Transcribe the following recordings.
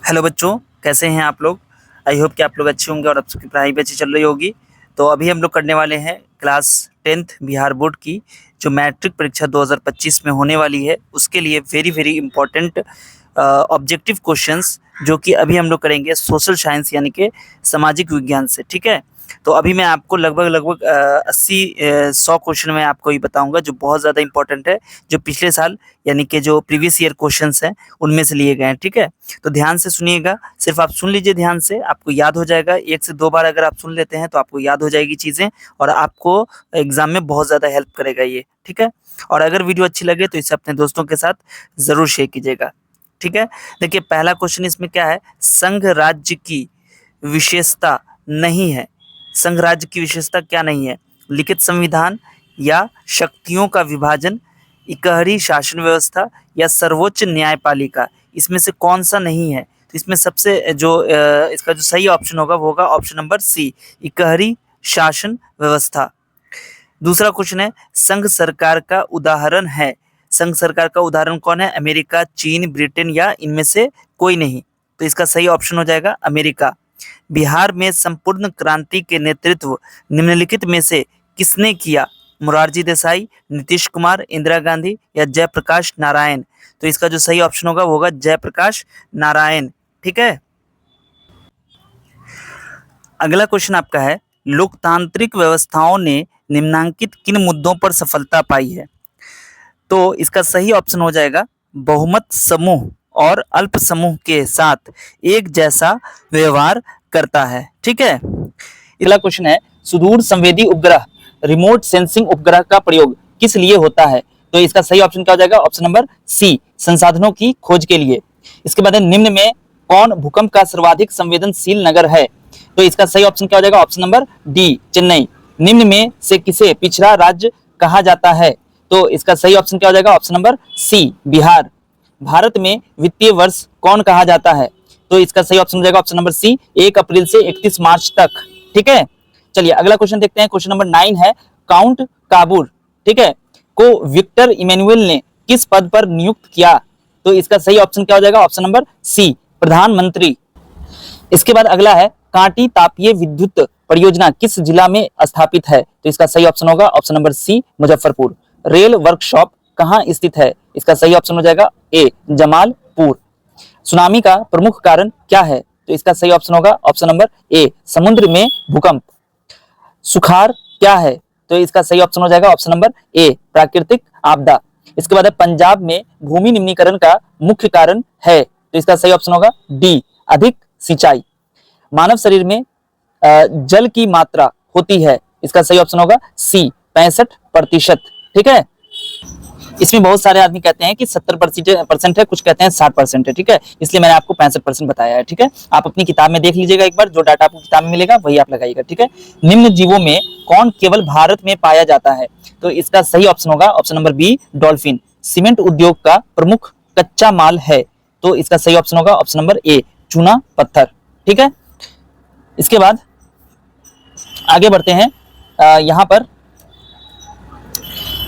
Hello बच्चों, कैसे हैं आप लोग। आई होप कि आप लोग अच्छे होंगे और आप सबकी पढ़ाई भी अच्छी चल रही होगी। तो अभी हम लोग करने वाले हैं क्लास 10th बिहार बोर्ड की जो मैट्रिक परीक्षा 2025 में होने वाली है, उसके लिए very very important objective questions जो कि अभी हम लोग करेंगे सोशल साइंस यानी कि सामाजिक विज्ञान से। ठीक है, तो अभी मैं आपको लगभग लगभग 80-100 क्वेश्चन मैं आपको ये बताऊंगा जो बहुत ज़्यादा इंपॉर्टेंट है, जो पिछले साल यानी कि जो प्रीवियस ईयर क्वेश्चंस हैं उनमें से लिए गए हैं। ठीक है, तो ध्यान से सुनिएगा, सिर्फ आप सुन लीजिए ध्यान से, आपको याद हो जाएगा। 1 से 2 बार अगर आप सुन लेते हैं तो आपको याद हो जाएगी चीज़ें और आपको एग्जाम में बहुत ज़्यादा हेल्प करेगा ये। ठीक है, और अगर वीडियो अच्छी लगे तो इसे अपने दोस्तों के साथ ज़रूर शेयर कीजिएगा। ठीक है, देखिए पहला क्वेश्चन इसमें क्या है, संघ राज्य की विशेषता नहीं है। संघ राज्य की विशेषता क्या नहीं है, लिखित संविधान या शक्तियों का विभाजन, इकहरी शासन व्यवस्था या सर्वोच्च न्यायपालिका, इसमें से कौन सा नहीं है। तो इसमें सबसे इसका जो सही ऑप्शन होगा वो होगा ऑप्शन नंबर सी, इकहरी शासन व्यवस्था। दूसरा क्वेश्चन है, संघ सरकार का उदाहरण है। संघ सरकार का उदाहरण कौन है, अमेरिका, चीन, ब्रिटेन या इनमें से कोई नहीं। तो इसका सही ऑप्शन हो जाएगा अमेरिका। बिहार में संपूर्ण क्रांति के नेतृत्व निम्नलिखित में से किसने किया, मोरारजी देसाई, नीतीश कुमार, इंदिरा गांधी या जयप्रकाश नारायण। तो इसका जो सही ऑप्शन होगा वो होगा जयप्रकाश नारायण। ठीक है, अगला क्वेश्चन आपका है, लोकतांत्रिक व्यवस्थाओं ने निम्नांकित किन मुद्दों पर सफलता पाई है। तो इसका सही ऑप्शन हो जाएगा बहुमत समूह और अल्प समूह के साथ एक जैसा व्यवहार करता है। ठीक है, अगला क्वेश्चन है, सुदूर संवेदी उपग्रह रिमोट सेंसिंग उपग्रह का प्रयोग किस लिए होता है। तो इसका सही ऑप्शन क्या हो जाएगा, ऑप्शन नंबर सी, संसाधनों की खोज के लिए। इसके बाद निम्न में कौन भूकंप का सर्वाधिक संवेदनशील नगर है। तो इसका सही ऑप्शन क्या हो जाएगा, ऑप्शन नंबर डी, चेन्नई। निम्न में से किसे पिछड़ा राज्य कहा जाता है। तो इसका सही ऑप्शन क्या हो जाएगा, option number C, Bihar. Bharat में वित्तीय वर्ष कौन कहा जाता है। तो इसका सही ऑप्शन हो जाएगा ऑप्शन नंबर सी, 1 अप्रैल से 31 मार्च तक। ठीक है, चलिए अगला क्वेश्चन देखते हैं। क्वेश्चन नंबर 9 है, काउंट काबूर, ठीक है, को विक्टर इमैनुअल ने किस पद पर नियुक्त किया। तो इसका सही ऑप्शन क्या हो जाएगा, ऑप्शन नंबर सी, प्रधानमंत्री। इसके बाद अगला है, कांटी तापीय विद्युत परियोजना किस जिला में स्थापित है। तो इसका सही ऑप्शन होगा option number C, Muzaffarpur. Rail workshop कहाँ स्थित है। इसका सही ऑप्शन हो जाएगा ए, जमालपुर। सुनामी का प्रमुख कारण क्या है। तो इसका सही ऑप्शन होगा ऑप्शन नंबर ए, समुद्र में भूकंप। सुखाड़ क्या है। तो इसका सही ऑप्शन हो जाएगा ऑप्शन नंबर ए, प्राकृतिक आपदा। इसके बाद है, पंजाब में भूमि निम्नीकरण का मुख्य कारण है। तो इसका सही ऑप्शन होगा डी, अधिक सिंचाई। मानव शरीर में जल की मात्रा होती है। इसका सही ऑप्शन होगा सी, 65%। ठीक है, इसमें बहुत सारे आदमी कहते हैं कि 70% है, कुछ कहते हैं 60% है। ठीक है, इसलिए मैंने आपको 65% बताया है। ठीक है, आप अपनी किताब में देख लीजिएगा एक बार, जो डाटा आपको किताब में मिलेगा वही आप लगाइएगा। ठीक है, निम्न जीवों में कौन केवल भारत में पाया जाता है। तो इसका सही ऑप्शन होगा option number B, dolphin. Cement उद्योग का प्रमुख कच्चा माल है। तो इसका सही ऑप्शन होगा ऑप्शन नंबर ए, चूना पत्थर। ठीक है, इसके बाद आगे बढ़ते हैं। यहां पर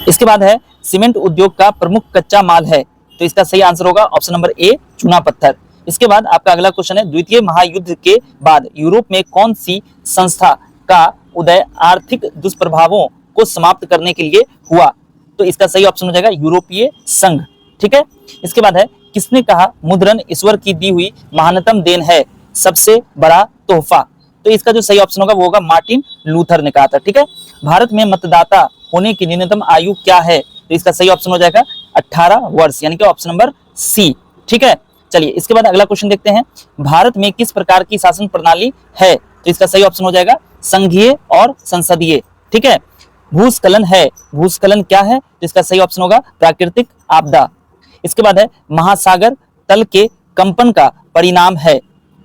इसके बाद है, सीमेंट उद्योग का प्रमुख कच्चा माल है। तो इसका सही आंसर होगा ऑप्शन नंबर ए, चूना पत्थर। इसके बाद आपका अगला क्वेश्चन है, द्वितीय महायुद्ध के बाद यूरोप में कौन सी संस्था का उदय आर्थिक दुष्प्रभावों को समाप्त करने के लिए हुआ। तो इसका सही ऑप्शन हो जाएगा यूरोपीय संघ। ठीक है, इसके बाद है, किसने कहा मुद्रण ईश्वर की दी हुई महानतम देन है, सबसे बड़ा तोहफा। तो इसका जो सही ऑप्शन होगा वो होगा मार्टिन लूथर ने कहा था। ठीक है, भारत में मतदाता होने की न्यूनतम आयु क्या है। तो इसका सही ऑप्शन हो जाएगा 18 वर्ष, यानी कि ऑप्शन नंबर सी। ठीक है, चलिए इसके बाद अगला क्वेश्चन देखते हैं, भारत में किस प्रकार की शासन प्रणाली है। तो इसका सही ऑप्शन हो जाएगा संघीय और संसदीय। ठीक है, भूस्खलन है, भूस्खलन क्या है। तो इसका सही ऑप्शन होगा प्राकृतिक आपदा। इसके बाद है, महासागर तल के कंपन का परिणाम है।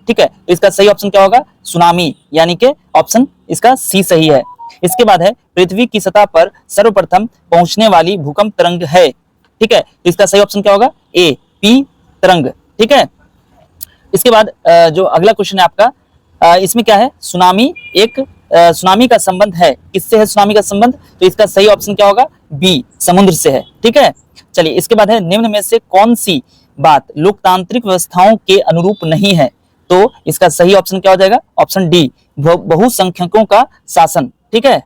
ठीक है, तो इसका सही ऑप्शन क्या होगा, सुनामी, यानी कि ऑप्शन इसका सी सही है। इसके बाद है, पृथ्वी की सतह पर सर्वप्रथम पहुंचने वाली भूकंप तरंग है। ठीक है, तो इसका सही ऑप्शन क्या होगा, ए, पी तरंग। ठीक है, इसके बाद जो अगला क्वेश्चन है आपका, इसमें क्या है, सुनामी एक सुनामी का संबंध है, किससे है सुनामी का संबंध। तो इसका सही ऑप्शन क्या होगा, बी, समुद्र से है। ठीक है, चलिए इसके बाद है, निम्न में से कौन सी बात लोकतांत्रिक व्यवस्थाओं के अनुरूप नहीं है। तो इसका सही ऑप्शन क्या हो जाएगा? ऑप्शन डी, बहुसंख्यकों का शासन। ठीक है,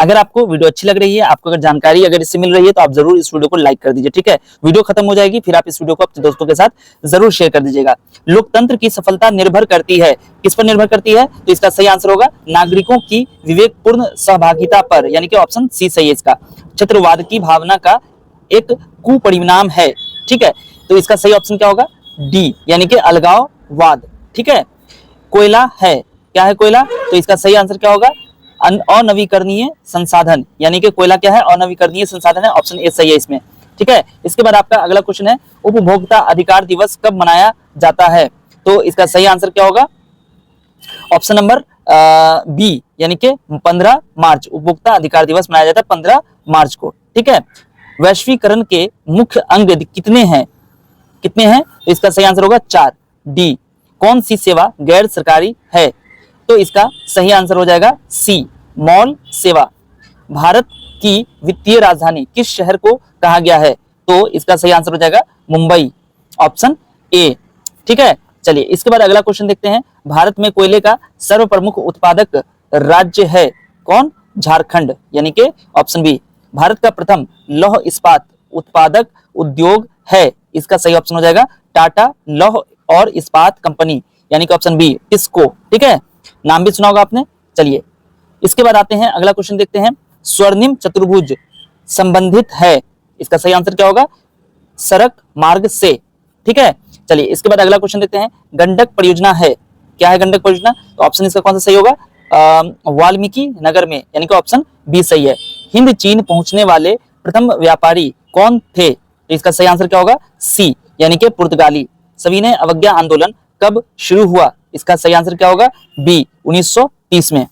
अगर आपको वीडियो अच्छी लग रही है, आपको अगर जानकारी अगर इससे मिल रही है, तो आप जरूर इस वीडियो को लाइक कर दीजिए। ठीक है, वीडियो खत्म हो जाएगी, फिर आप इस वीडियो को अपने दोस्तों के साथ जरूर शेयर कर दीजिएगा। लोकतंत्र की सफलता निर्भर करती है, किस पर निर्भर करती है? तो इसका सही आंसर होगा नागरिकों की विवेकपूर्ण सहभागिता पर, यानी कि ऑप्शन सी सही है इसका। क्षेत्रवाद की भावना का एक कुपरिणाम है। ठीक है, तो इसका सही ऑप्शन क्या होगा? डी, यानी कि अलगाववाद। ठीक है, कोयला है, क्या है कोयला? तो इसका सही आंसर क्या होगा? अनवीकरणीय संसाधन, यानी कि कोयला क्या है? अनवीकरणीय संसाधन है, ऑप्शन ए सही है इसमें। ठीक है, इसके बाद आपका अगला क्वेश्चन है, उपभोक्ता अधिकार दिवस कब मनाया जाता है? तो इसका सही आंसर क्या होगा? ऑप्शन नंबर बी, यानी कि 15 मार्च, उपभोक्ता अधिकार दिवस मनाया जाता है 15 मार्च को। ठीक है, वैश्वीकरण के मुख्य अंग कितने हैं? कितने हैं? तो इसका सही आंसर होगा 4, डी। कौन सी सेवा गैर सरकारी है? तो इसका सही आंसर हो जाएगा सी, मॉल सेवा। भारत की वित्तीय राजधानी किस शहर को कहा गया है? तो इसका सही आंसर हो जाएगा मुंबई, ऑप्शन ए। ठीक है, चलिए इसके बाद अगला क्वेश्चन देखते हैं। भारत में कोयले का सर्वप्रमुख उत्पादक राज्य है कौन? झारखंड, यानी कि ऑप्शन बी। भारत का प्रथम लौह इस्पात उत्पादक उद्योग है, इसका सही ऑप्शन हो जाएगा टाटा लौह और इस्पात कंपनी, यानी कि ऑप्शन बी, टिस्को। ठीक है, नाम भी सुना होगा आपने। चलिए इसके बाद आते हैं, अगला क्वेश्चन देखते हैं। स्वर्णिम चतुर्भुज संबंधित है, इसका सही आंसर क्या होगा? सड़क मार्ग से। ठीक है, चलिए इसके बाद अगला क्वेश्चन देखते हैं। गंडक परियोजना है, क्या है गंडक परियोजना? तो ऑप्शन इसका कौन सा सही होगा? वाल्मीकि नगर में, यानी कि ऑप्शन बी सही है। हिंद चीन पहुंचने वाले प्रथम व्यापारी कौन थे? तो इसका सही आंसर क्या होगा? सी, यानी कि पुर्तगाली। सविनय अवज्ञा आंदोलन कब शुरू हुआ? इसका सही आंसर क्या होगा? बी, 1930 में।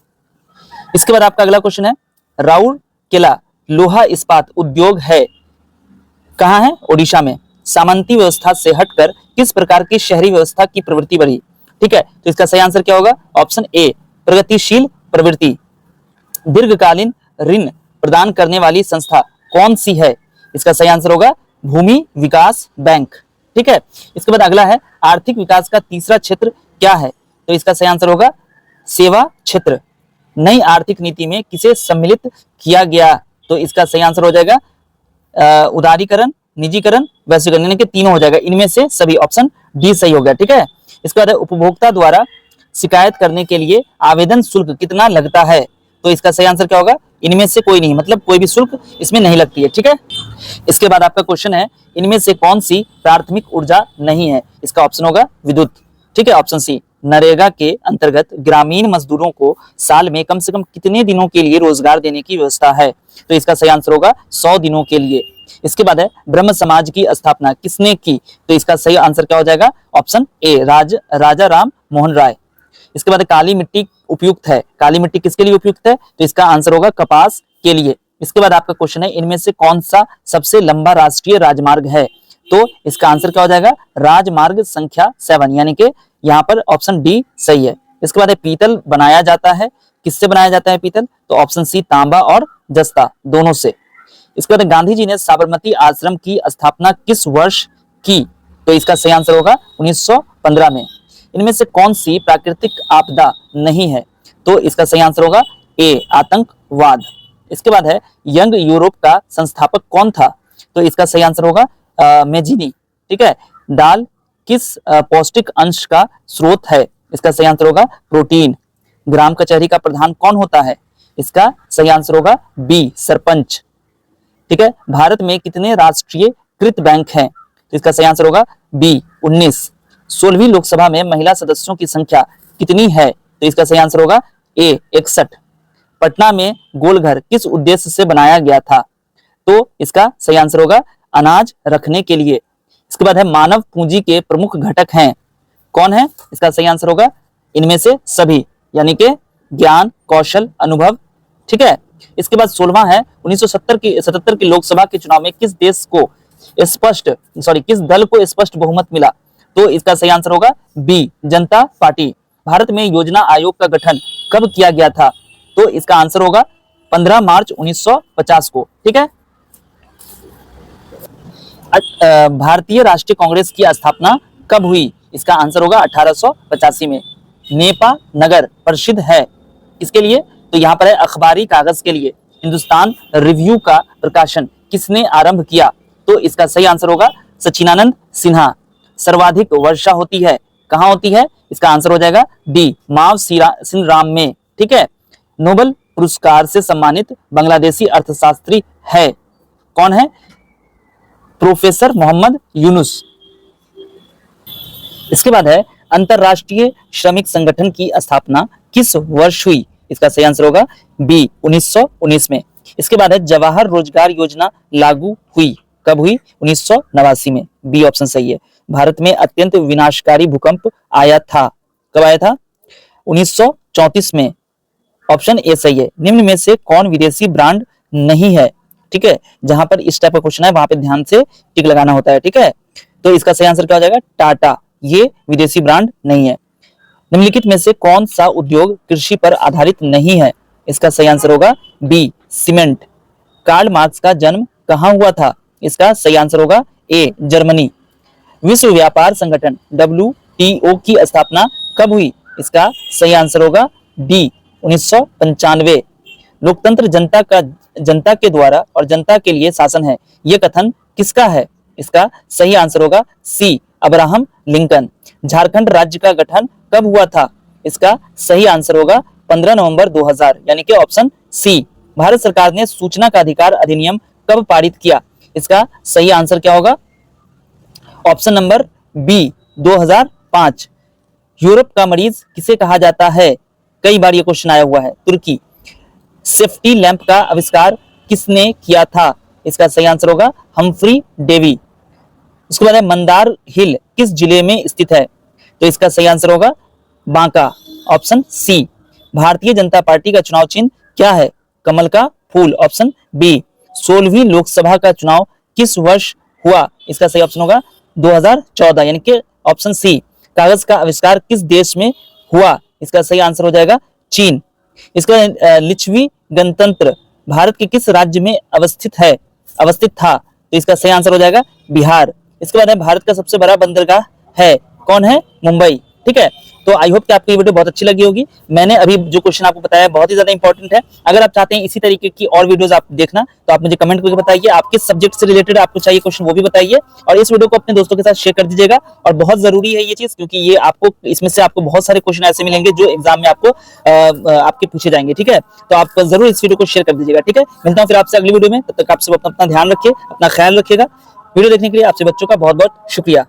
इसके बाद आपका अगला क्वेश्चन है, राउरकेला लोहा इस्पात उद्योग है, कहाँ है? ओडिशा में। सामंती व्यवस्था से हटकर किस प्रकार की शहरी व्यवस्था की प्रवृत्ति बढ़ी? ठीक है, तो इसका सही आंसर क्या होगा? ऑप्शन ए, प्रगतिशील प्रवृत्ति। दीर्घकालीन ऋण प्रदान करने वाली संस्था कौन सी है? इसका सही आंसर होगा भूमि विकास बैंक। ठीक है, इसके बाद अगला है, आर्थिक विकास का तीसरा क्षेत्र क्या है? तो इसका सही आंसर होगा सेवा क्षेत्र। नई आर्थिक नीति में किसे सम्मिलित किया गया? तो इसका सही आंसर हो जाएगा उदारीकरण, निजीकरण, वैश्वीकरण, यानी कि तीनों हो जाएगा, इनमें से सभी, ऑप्शन डी सही हो गया। ठीक है, इसके बाद उपभोक्ता द्वारा शिकायत करने के लिए आवेदन शुल्क कितना लगता है? तो इसका सही आंसर क्या होगा? इनमें से कोई नहीं, मतलब कोई भी शुल्क इसमें नहीं लगती है। ठीक है, इसके बाद आपका क्वेश्चन है, इनमें से कौन सी प्राथमिक ऊर्जा नहीं है? इसका ऑप्शन होगा विद्युत। ठीक है, ऑप्शन सी। नरेगा के अंतर्गत ग्रामीण मजदूरों को साल में कम से कम कितने दिनों के लिए रोजगार देने की व्यवस्था है? तो इसका सही आंसर होगा 100 दिनों के लिए। इसके बाद है, ब्रह्म समाज की स्थापना किसने की? तो इसका सही आंसर क्या हो जाएगा? ऑप्शन ए, राजा राम मोहन राय। इसके बाद काली मिट्टी उपयुक्त है, काली मिट्टी किसके लिए उपयुक्त है? तो इसका आंसर होगा कपास के लिए। इसके बाद आपका क्वेश्चन है, इनमें से कौन सा सबसे लंबा राष्ट्रीय राजमार्ग है? तो इसका आंसर क्या हो जाएगा? राजमार्ग संख्या 7, यानी कि यहाँ पर ऑप्शन डी सही है। इसके बाद पीतल बनाया जाता है, किससे बनाया जाता है पीतल? तो ऑप्शन सी, तांबा और जस्ता दोनों से। इसके बाद गांधी जी ने साबरमती आश्रम की स्थापना किस वर्ष की? तो इसका सही आंसर होगा 1915 में। इनमें से कौन सी प्राकृतिक आपदा नहीं है? तो इसका सही आंसर होगा ए, आतंकवाद। इसके बाद है, यंग यूरोप का संस्थापक कौन था? तो इसका सही आंसर होगा मेजिनी। ठीक है, दाल किस पौष्टिक अंश का स्रोत है? इसका सही आंसर होगा प्रोटीन। ग्राम कचहरी का प्रधान कौन होता है? इसका सही आंसर होगा बी, सरपंच। ठीक है, भारत में कितने राष्ट्रीयकृत बैंक हैं? तो इसका सही आंसर होगा बी, 19। 16वीं लोकसभा में महिला सदस्यों की संख्या कितनी है? तो इसका सही आंसर होगा ए, 61। पटना में गोलघर किस उद्देश्य से बनाया गया था? तो इसका सही आंसर होगा अनाज रखने के लिए। इसके बाद है, मानव पूंजी के प्रमुख घटक हैं, कौन है? इसका सही आंसर होगा इनमें से सभी, यानी कि ज्ञान, कौशल, अनुभव। ठीक है, इसके बाद 16वां है, 1977 की लोकसभा के चुनाव में किस दल को स्पष्ट बहुमत मिला? तो इसका सही आंसर होगा बी, जनता पार्टी। भारत में योजना आयोग का गठन कब किया गया था? तो इसका आंसर होगा 15 मार्च 1950 को। ठीक है, भारतीय राष्ट्रीय कांग्रेस की स्थापना कब हुई? इसका आंसर होगा 1885 में। नेपा नगर प्रसिद्ध है किसके लिए? तो यहाँ पर है अखबारी कागज के लिए। हिंदुस्तान रिव्यू का प्रकाशन किसने आरंभ किया? तो इसका सही आंसर होगा सचिनानंद सिन्हा। सर्वाधिक वर्षा होती है कहाँ होती है? इसका आंसर हो जाएगा डी, माव सिंह में। ठीक है। नोबेल पुरस्कार से सम्मानित बांग्लादेशी अर्थशास्त्री है कौन है? प्रोफेसर मोहम्मद यूनुस। इसके बाद है अंतरराष्ट्रीय श्रमिक संगठन की स्थापना किस वर्ष हुई? इसका सही आंसर होगा बी, 1919 में। इसके बाद है जवाहर रोजगार योजना लागू हुई कब हुई? 1989 में। बी ऑप्शन सही है। भारत में अत्यंत विनाशकारी भूकंप आया था कब आया था? 1934 में। ऑप्शन ए सही है। निम्न में से कौन विदेशी ब्रांड नहीं है? ठीक है, जहां पर इस टाइप का क्वेश्चन है वहां पे ध्यान से टिक लगाना होता है। ठीक है, तो इसका सही आंसर क्या हो जाएगा? टाटा, ये विदेशी ब्रांड नहीं है। निम्नलिखित में से कौन सा उद्योग कृषि पर आधारित नहीं है? इसका सही आंसर होगा बी, सीमेंट। कार्ल मार्क्स का जन्म कहां हुआ था? इसका सही आंसर होगा ए, जर्मनी। विश्व व्यापार संगठन WTO की स्थापना कब हुई? इसका सही आंसर होगा डी, 1995। लोकतंत्र जनता के द्वारा और जनता के लिए शासन है, यह कथन किसका है? इसका सही आंसर होगा सी, अब्राहम लिंकन। झारखंड राज्य का गठन कब हुआ था? इसका सही आंसर होगा 15 नवंबर 2000, यानी कि ऑप्शन सी। भारत सरकार ने सूचना का अधिकार अधिनियम कब पारित किया? इसका सही आंसर क्या होगा? Option number B, 2005। यूरोप का मरीज किसे कहा जाता है? कई बार ये क्वेश्चन आया हुआ है। तुर्की। सेफ्टी लैंप का आविष्कार किसने किया था? इसका सही आंसर होगा हम्फ्री डेवी। उसके बाद है मंदार हिल किस जिले में स्थित है? तो इसका सही आंसर होगा Banka, option C. Bharatiya Janata party का चुनाव चिन्ह क्या है? कमल का फूल, ऑप्शन बी। 16वीं लोकसभा का चुनाव किस वर्ष हुआ? इसका सही ऑप्शन होगा 2014, यानी कि ऑप्शन सी। कागज का आविष्कार किस देश में हुआ? इसका सही आंसर हो जाएगा चीन। इसका लिच्छवी गणतंत्र भारत के किस राज्य में अवस्थित था? तो इसका सही आंसर हो जाएगा बिहार। इसके बाद है भारत का सबसे बड़ा बंदरगाह है कौन है? मुंबई। ठीक है, तो आई होप कि आपको ये वीडियो बहुत अच्छी लगी होगी। मैंने अभी जो क्वेश्चन आपको बताया बहुत ही ज्यादा इंपॉर्टेंट है। अगर आप चाहते हैं इसी तरीके की और वीडियोस आप देखना तो आप मुझे कमेंट करके बताइए। आप किस सब्जेक्ट से रिलेटेड आपको चाहिए क्वेश्चन वो भी बताइए, और इस वीडियो को अपने दोस्तों के साथ शेयर कर दीजिएगा। और बहुत जरूरी है ये चीज, क्योंकि ये आपको इसमें से आपको बहुत सारे क्वेश्चन ऐसे मिलेंगे जो एग्जाम में आपको आपके पूछे जाएंगे। ठीक है, तो आप जरूर इस वीडियो को शेयर कर दीजिएगा। ठीक है, मिलता हूँ फिर आपसे अगली वीडियो में। तब तक आप सब अपना ध्यान रखिए, अपना ख्याल रखिएगा। वीडियो देखने के लिए आपसे बच्चों का बहुत बहुत शुक्रिया।